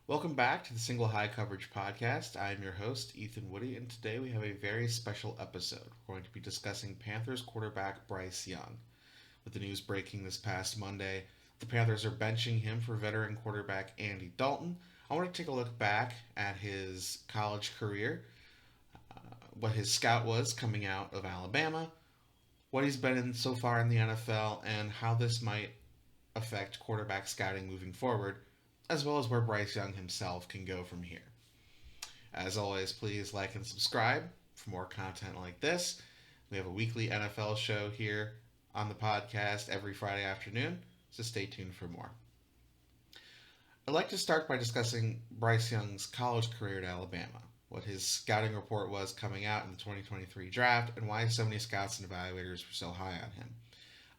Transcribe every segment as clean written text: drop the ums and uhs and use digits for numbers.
Welcome back to the Single High Coverage Podcast. I am your host, Ethan Woodie, and today we have a very special episode. We're going to be discussing Panthers quarterback Bryce Young. With the news breaking this past Monday, the Panthers are benching him for veteran quarterback Andy Dalton. I want to take a look back at his college career, what his scout was coming out of Alabama, what he's been in so far in the NFL, and how this might affect quarterback scouting moving forward, as well as where Bryce Young himself can go from here. As always, please like and subscribe for more content like this. We have a weekly NFL show here on the podcast every Friday afternoon, so stay tuned for more. I'd like to start by discussing Bryce Young's college career at Alabama, what his scouting report was coming out in the 2023 draft, and why so many scouts and evaluators were so high on him.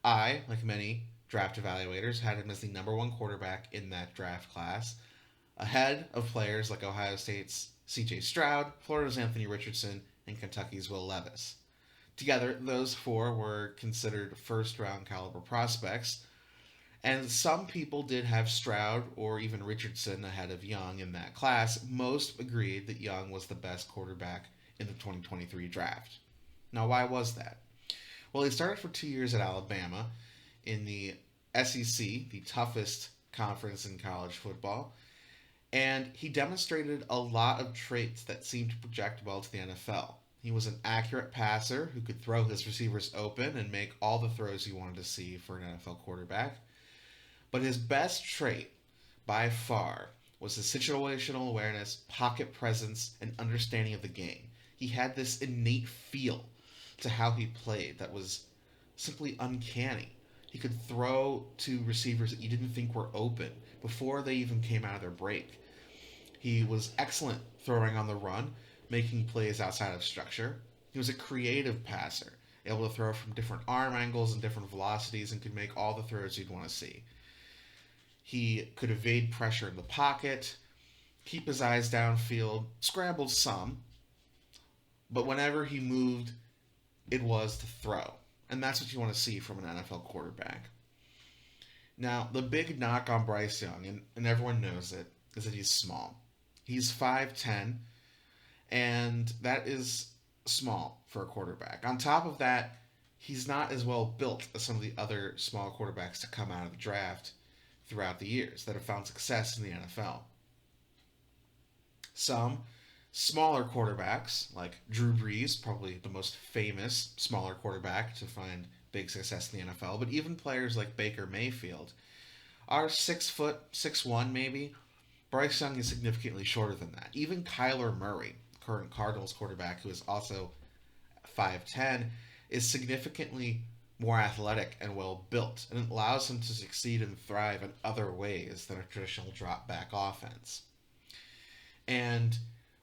I, like many draft evaluators, had him as the number one quarterback in that draft class, ahead of players like Ohio State's C.J. Stroud, Florida's Anthony Richardson, and Kentucky's Will Levis. Together, those four were considered first-round caliber prospects, and some people did have Stroud or even Richardson ahead of Young in that class. Most agreed that Young was the best quarterback in the 2023 draft. Now, why was that? Well, he started for 2 years at Alabama in the SEC, the toughest conference in college football, and he demonstrated a lot of traits that seemed to project well to the NFL. He was an accurate passer who could throw his receivers open and make all the throws you wanted to see for an NFL quarterback. But his best trait, by far, was his situational awareness, pocket presence, and understanding of the game. He had this innate feel to how he played that was simply uncanny. He could throw to receivers that you didn't think were open before they even came out of their break. He was excellent throwing on the run, making plays outside of structure. He was a creative passer, able to throw from different arm angles and different velocities, and could make all the throws you'd want to see. He could evade pressure in the pocket, keep his eyes downfield, scrambled some, but whenever he moved, it was to throw. And that's what you want to see from an NFL quarterback. Now, the big knock on Bryce Young, and everyone knows it, is that he's small. He's 5'10", and that is small for a quarterback. On top of that, he's not as well built as some of the other small quarterbacks to come out of the draft throughout the years that have found success in the NFL. Some smaller quarterbacks, like Drew Brees, probably the most famous smaller quarterback to find big success in the NFL, but even players like Baker Mayfield are 6 foot, 6'1" maybe. Bryce Young is significantly shorter than that. Even Kyler Murray, current Cardinals quarterback, who is also 5'10", is significantly more athletic and well built, and it allows him to succeed and thrive in other ways than a traditional drop back offense. And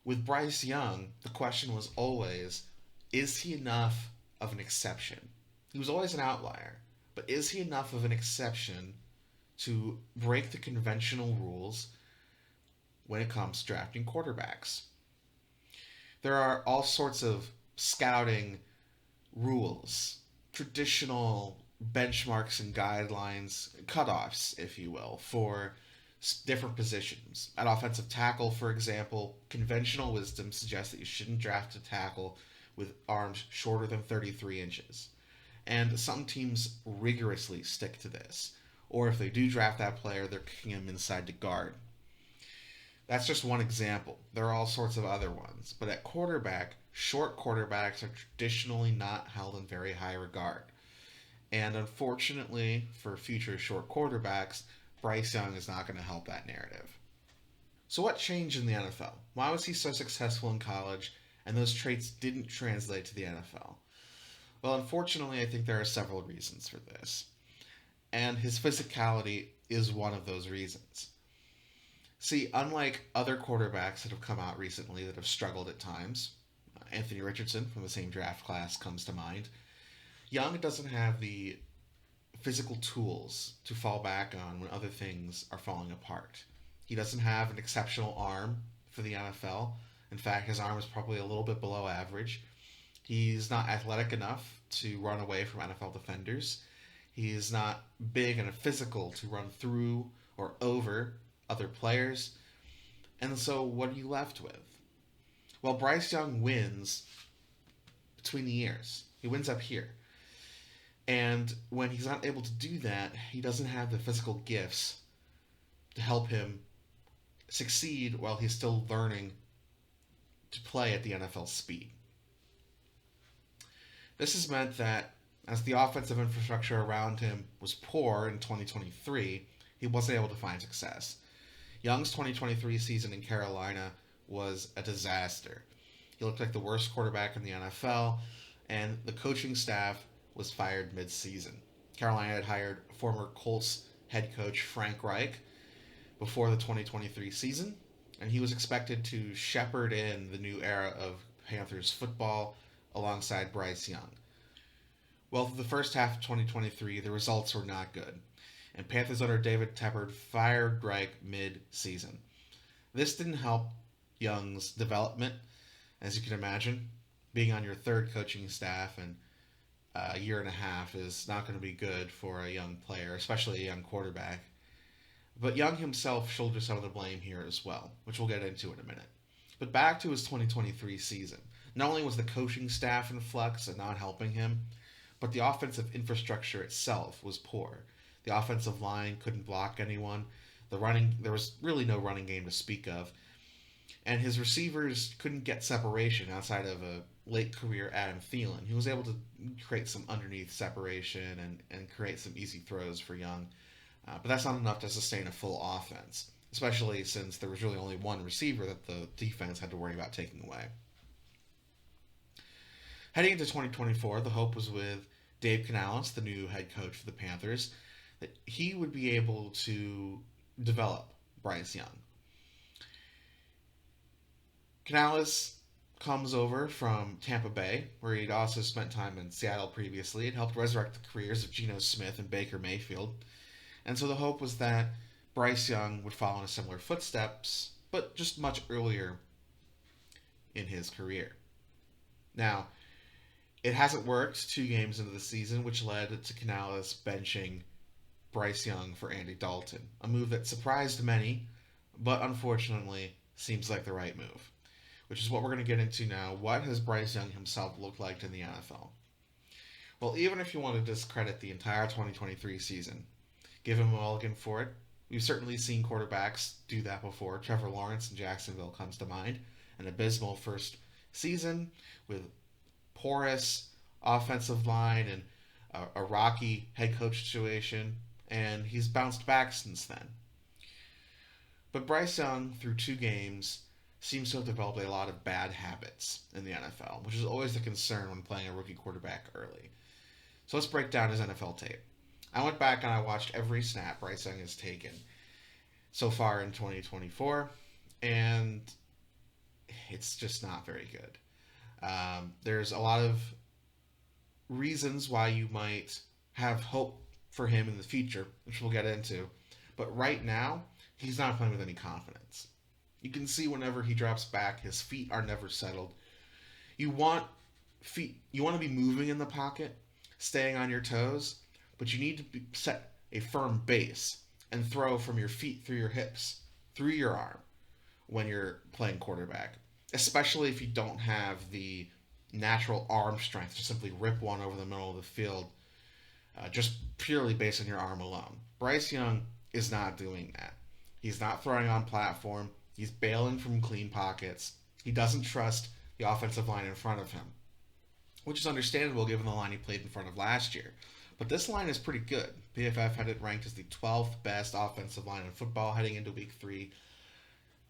with Bryce Young, the question was always, is he enough of an exception? He was always an outlier, but is he enough of an exception to break the conventional rules when it comes to drafting quarterbacks? There are all sorts of scouting rules, traditional benchmarks and guidelines, cutoffs, if you will, for different positions. At offensive tackle, for example, conventional wisdom suggests that you shouldn't draft a tackle with arms shorter than 33 inches. And some teams rigorously stick to this. Or if they do draft that player, they're kicking him inside to guard. That's just one example. There are all sorts of other ones. But at quarterback, short quarterbacks are traditionally not held in very high regard. And unfortunately, for future short quarterbacks, Bryce Young is not going to help that narrative. So what changed in the NFL? Why was he so successful in college and those traits didn't translate to the NFL? Well, unfortunately, I think there are several reasons for this. And his physicality is one of those reasons. See, unlike other quarterbacks that have come out recently that have struggled at times, Anthony Richardson from the same draft class comes to mind, Young doesn't have the physical tools to fall back on when other things are falling apart. He doesn't have an exceptional arm for the NFL. In fact, his arm is probably a little bit below average. He's not athletic enough to run away from NFL defenders. He is not big and physical to run through or over other players. And so what are you left with? Well, Bryce Young wins between the ears. He wins up here. And when he's not able to do that, he doesn't have the physical gifts to help him succeed while he's still learning to play at the NFL speed. This has meant that as the offensive infrastructure around him was poor in 2023, he wasn't able to find success. Young's 2023 season in Carolina was a disaster. He looked like the worst quarterback in the NFL, and the coaching staff was fired mid-season. Carolina had hired former Colts head coach Frank Reich before the 2023 season, and he was expected to shepherd in the new era of Panthers football alongside Bryce Young. Well, for the first half of 2023, the results were not good, and Panthers owner David Tepper fired Reich mid-season. This didn't help Young's development, as you can imagine. Being on your third coaching staff and a year and a half is not going to be good for a young player, especially a young quarterback. But Young himself shoulders some of the blame here as well, which we'll get into in a minute. But back to his 2023 season. Not only was the coaching staff in flux and not helping him, but the offensive infrastructure itself was poor. The offensive line couldn't block anyone. There was really no running game to speak of. And his receivers couldn't get separation outside of a late career Adam Thielen. He was able to create some underneath separation and create some easy throws for Young. But that's not enough to sustain a full offense, especially since there was really only one receiver that the defense had to worry about taking away. Heading into 2024, the hope was with Dave Canales, the new head coach for the Panthers, that he would be able to develop Bryce Young. Canales comes over from Tampa Bay, where he'd also spent time in Seattle previously. It helped resurrect the careers of Geno Smith and Baker Mayfield. And so the hope was that Bryce Young would follow in similar footsteps, but just much earlier in his career. Now, it hasn't worked 2 games into the season, which led to Canales benching Bryce Young for Andy Dalton, a move that surprised many, but unfortunately seems like the right move, which is what we're going to get into now. What has Bryce Young himself looked like in the NFL? Well, even if you want to discredit the entire 2023 season, give him a mulligan for it. We've certainly seen quarterbacks do that before. Trevor Lawrence in Jacksonville comes to mind. An abysmal first season with porous offensive line and a rocky head coach situation, and he's bounced back since then. But Bryce Young, through 2 games, seems to have developed a lot of bad habits in the NFL, which is always the concern when playing a rookie quarterback early. So let's break down his NFL tape. I went back and I watched every snap Bryce Young has taken so far in 2024, and it's just not very good. There's a lot of reasons why you might have hope for him in the future, which we'll get into. But right now, he's not playing with any confidence. You can see whenever he drops back, his feet are never settled. You want to be moving in the pocket, staying on your toes, but you need to set a firm base and throw from your feet through your hips, through your arm when you're playing quarterback, especially if you don't have the natural arm strength to simply rip one over the middle of the field just purely based on your arm alone. Bryce Young is not doing that. He's not throwing on platform. He's bailing from clean pockets. He doesn't trust the offensive line in front of him, which is understandable given the line he played in front of last year. But this line is pretty good. PFF had it ranked as the 12th best offensive line in football heading into Week 3.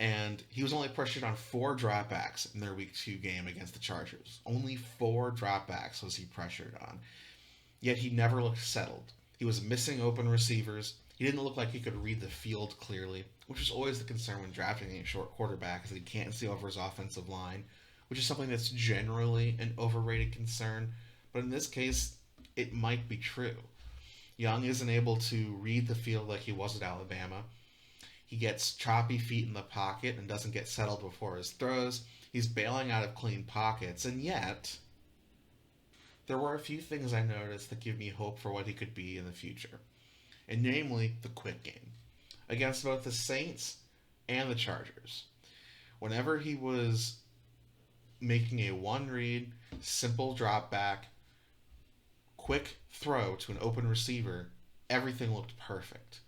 And he was only pressured on 4 dropbacks in their Week 2 game against the Chargers. Only 4 dropbacks was he pressured on. Yet he never looked settled. He was missing open receivers. He didn't look like he could read the field clearly, which is always the concern when drafting a short quarterback, is that he can't see over his offensive line, which is something that's generally an overrated concern. But in this case, it might be true. Young isn't able to read the field like he was at Alabama. He gets choppy feet in the pocket and doesn't get settled before his throws. He's bailing out of clean pockets, and yet there were a few things I noticed that give me hope for what he could be in the future, and namely the quick game against both the Saints and the Chargers. Whenever he was making a one read, simple drop back, quick throw to an open receiver, everything looked perfect.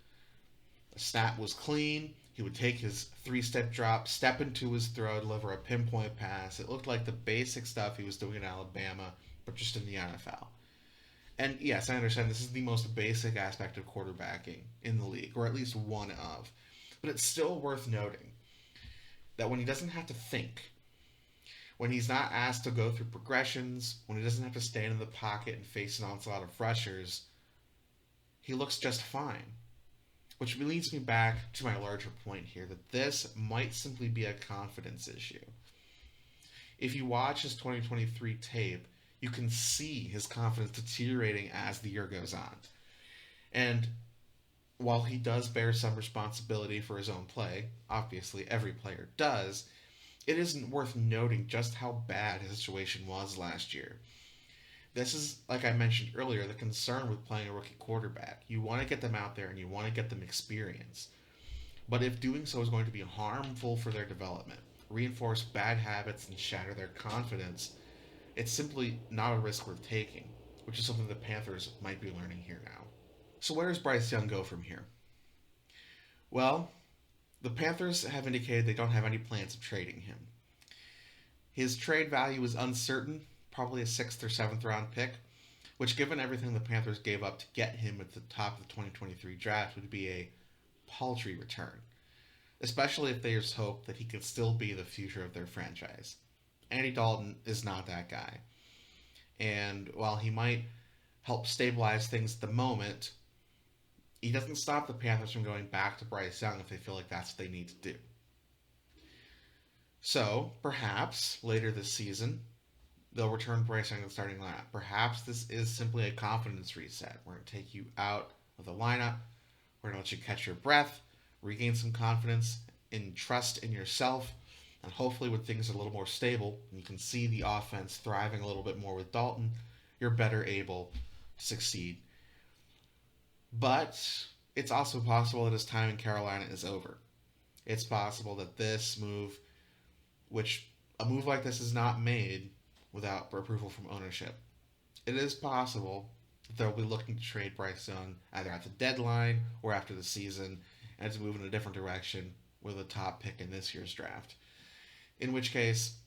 The snap was clean. He would take his three-step drop, step into his throw, deliver a pinpoint pass. It looked like the basic stuff he was doing in Alabama, but just in the NFL. And yes, I understand this is the most basic aspect of quarterbacking in the league, or at least one of. But it's still worth noting that when he doesn't have to think, when he's not asked to go through progressions, when he doesn't have to stand in the pocket and face an onslaught of rushers, he looks just fine. Which leads me back to my larger point here that this might simply be a confidence issue. If you watch his 2023 tape, you can see his confidence deteriorating as the year goes on. And while he does bear some responsibility for his own play, obviously every player does, it isn't worth noting just how bad his situation was last year. This is, like I mentioned earlier, the concern with playing a rookie quarterback. You want to get them out there and you want to get them experience. But if doing so is going to be harmful for their development, reinforce bad habits, and shatter their confidence, it's simply not a risk worth taking, which is something the Panthers might be learning here now. So where does Bryce Young go from here? Well, the Panthers have indicated they don't have any plans of trading him. His trade value is uncertain, probably a 6th or 7th round pick, which, given everything the Panthers gave up to get him at the top of the 2023 draft, would be a paltry return, especially if there's hope that he could still be the future of their franchise. Andy Dalton is not that guy. And while he might help stabilize things at the moment, he doesn't stop the Panthers from going back to Bryce Young if they feel like that's what they need to do. So, perhaps later this season, they'll return Bryce Young to the starting lineup. Perhaps this is simply a confidence reset. We're going to take you out of the lineup. We're going to let you catch your breath, regain some confidence and trust in yourself, and hopefully when things are a little more stable and you can see the offense thriving a little bit more with Dalton, you're better able to succeed. But it's also possible that his time in Carolina is over. It's possible that this move, which a move like this is not made without approval from ownership. It is possible that they'll be looking to trade Bryce Young either at the deadline or after the season and to move in a different direction with a top pick in this year's draft. In which case,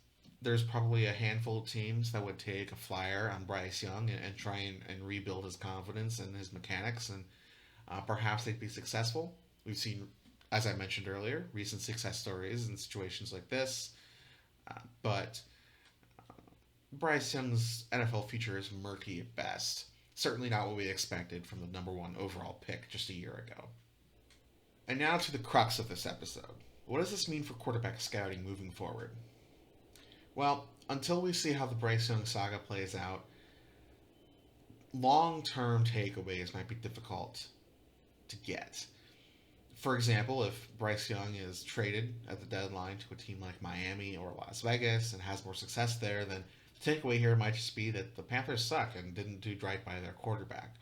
there's probably a handful of teams that would take a flyer on Bryce Young and try and rebuild his confidence and his mechanics, and perhaps they'd be successful. We've seen, as I mentioned earlier, recent success stories in situations like this, but Bryce Young's NFL future is murky at best. Certainly not what we expected from the number one overall pick just a year ago. And now to the crux of this episode. What does this mean for quarterback scouting moving forward? Well, until we see how the Bryce Young saga plays out, long-term takeaways might be difficult to get. For example, if Bryce Young is traded at the deadline to a team like Miami or Las Vegas and has more success there, then the takeaway here might just be that the Panthers suck and didn't do right by their quarterback.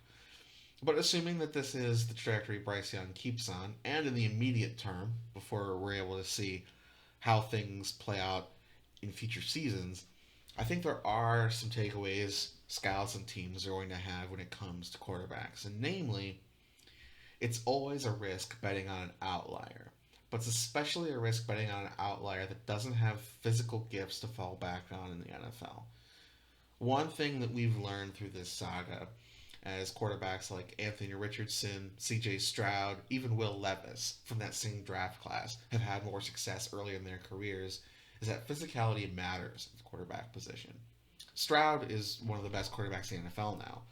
But assuming that this is the trajectory Bryce Young keeps on, and in the immediate term, before we're able to see how things play out in future seasons, I think there are some takeaways scouts and teams are going to have when it comes to quarterbacks. And namely, it's always a risk betting on an outlier. But it's especially a risk betting on an outlier that doesn't have physical gifts to fall back on in the NFL. One thing that we've learned through this saga, as quarterbacks like Anthony Richardson, C.J. Stroud, even Will Levis from that same draft class have had more success early in their careers, is that physicality matters at the quarterback position. Stroud is one of the best quarterbacks in the NFL now,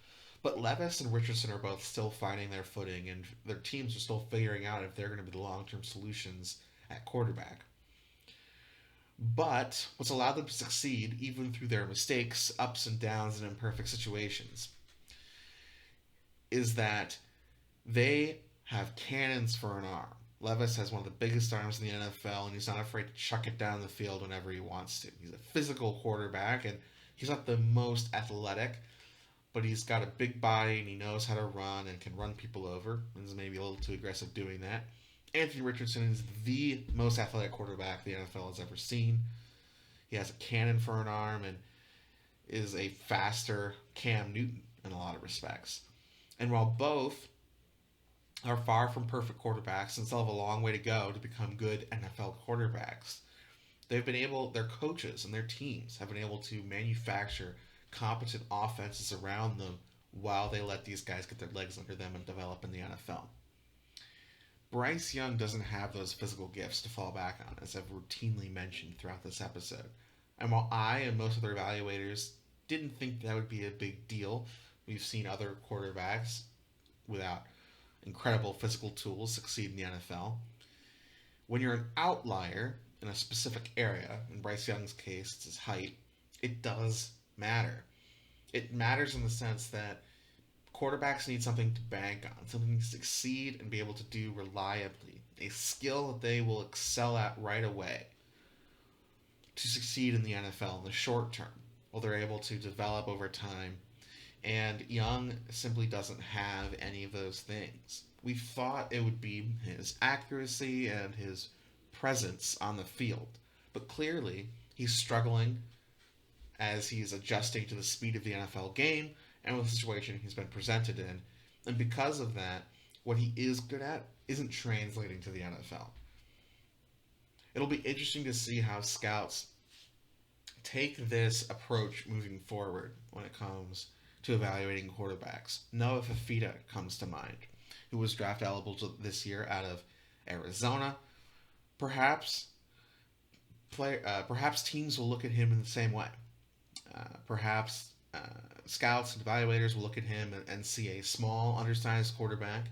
but Levis and Richardson are both still finding their footing, and their teams are still figuring out if they're going to be the long-term solutions at quarterback. But what's allowed them to succeed, even through their mistakes, ups and downs, and imperfect situations, is that they have cannons for an arm. Levis has one of the biggest arms in the NFL, and he's not afraid to chuck it down the field whenever he wants to. He's a physical quarterback, and he's not the most athletic, but he's got a big body, and he knows how to run and can run people over, and is maybe a little too aggressive doing that. Anthony Richardson is the most athletic quarterback the NFL has ever seen. He has a cannon for an arm and is a faster Cam Newton in a lot of respects. And while both are far from perfect quarterbacks and still have a long way to go to become good NFL quarterbacks, their coaches and their teams have been able to manufacture competent offenses around them while they let these guys get their legs under them and develop in the NFL. Bryce Young doesn't have those physical gifts to fall back on, as I've routinely mentioned throughout this episode. And while I and most other evaluators didn't think that would be a big deal, we've seen other quarterbacks without incredible physical tools succeed in the NFL. When you're an outlier in a specific area, in Bryce Young's case, it's his height, it does matter. It matters in the sense that quarterbacks need something to bank on, something to succeed and be able to do reliably, a skill that they will excel at right away to succeed in the NFL in the short term, while they're able to develop over time. And Young simply doesn't have any of those things. We thought it would be his accuracy and his presence on the field, but clearly he's struggling as he's adjusting to the speed of the NFL game and with the situation he's been presented in. And because of that, what he is good at isn't translating to the NFL. It'll be interesting to see how scouts take this approach moving forward when it comes to evaluating quarterbacks. Noah Fifita comes to mind, who was draft eligible this year out of Arizona. Perhaps perhaps teams will look at him in the same way. Perhaps scouts and evaluators will look at him and see a small, undersized quarterback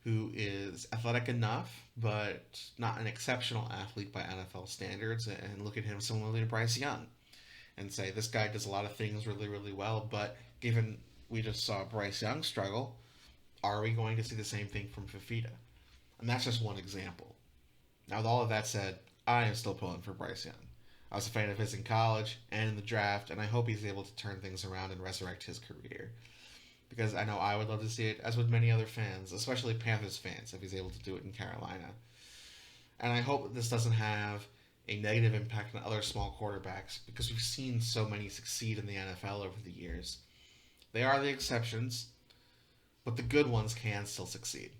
who is athletic enough, but not an exceptional athlete by NFL standards, and look at him similarly to Bryce Young and say, this guy does a lot of things really, really well, but given we just saw Bryce Young struggle, are we going to see the same thing from Fifita? And that's just one example. Now, with all of that said, I am still pulling for Bryce Young. I was a fan of his in college and in the draft, and I hope he's able to turn things around and resurrect his career. Because I know I would love to see it, as would many other fans, especially Panthers fans, if he's able to do it in Carolina. And I hope that this doesn't have a negative impact on other small quarterbacks, because we've seen so many succeed in the NFL over the years. They are the exceptions, but the good ones can still succeed.